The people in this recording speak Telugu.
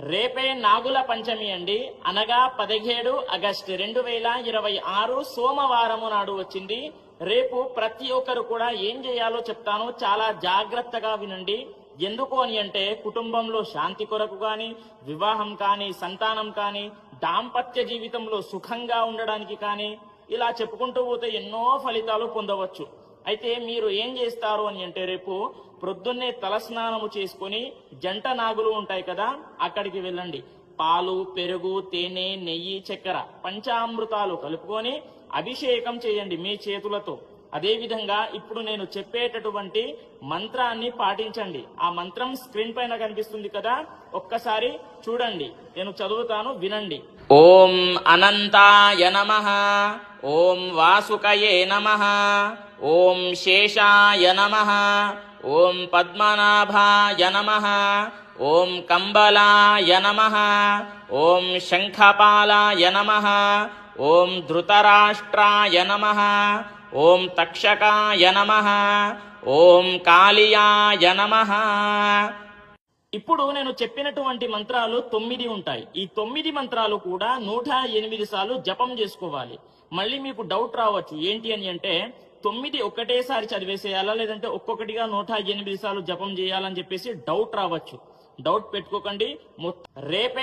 రేపే నాగుల పంచమి అండి, అనగా 17 ఆగస్టు 2026 సోమవారము నాడు వచ్చింది. రేపు ప్రతి ఒక్కరు కూడా ఏం చేయాలో చెప్తాను, చాలా జాగ్రత్తగా వినండి. ఎందుకు అని అంటే కుటుంబంలో శాంతి కొరకు కానీ, వివాహం కానీ, సంతానం కానీ, దాంపత్య జీవితంలో సుఖంగా ఉండడానికి కానీ, ఇలా చెప్పుకుంటూ పోతే ఎన్నో ఫలితాలు పొందవచ్చు. అయితే మీరు ఏం చేస్తారు అని అంటే రేపు ప్రొద్దున్నే తలస్నానము చేసుకొని జంట నాగులు ఉంటాయి కదా, అక్కడికి వెళ్ళండి. పాలు, పెరుగు, తేనె, నెయ్యి, చక్కెర, పంచామృతాలు కలుపుకొని అభిషేకం చేయండి మీ చేతులతో. అదేవిధంగా ఇప్పుడు నేను చెప్పేటటువంటి మంత్రాన్ని పాటించండి. ఆ మంత్రం స్క్రీన్ పైన కనిపిస్తుంది కదా, ఒక్కసారి చూడండి, నేను చదువుతాను, వినండి. ఓం అనంతాయ నమః, ఓం వాసుకయే నమః, ఓం శేషాయ నమః, ఓం పద్మనాభాయ నమః, ఓం కంబలాయ నమః, ఓం శంఖపాలాయ నమః, ఓం ధృతరాష్ట్రాయ నమః, ఓం తక్షకాయ నమః, ఓం కాళియాయ నమః. ఇప్పుడు నేను చెప్పినటువంటి మంత్రాలు 9 ఉంటాయి. ఈ 9 మంత్రాలు కూడా 108 సార్లు జపం చేసుకోవాలి. మళ్ళీ మీకు డౌట్ రావచ్చు, ఏంటి అని అంటే 9 ఒకటేసారి చదివేసేయాలా, లేదంటే ఒక్కొక్కటిగా 108 సార్లు జపం చేయాలని చెప్పేసి డౌట్ రావచ్చు. డౌట్ పెట్టుకోకండి. రేపే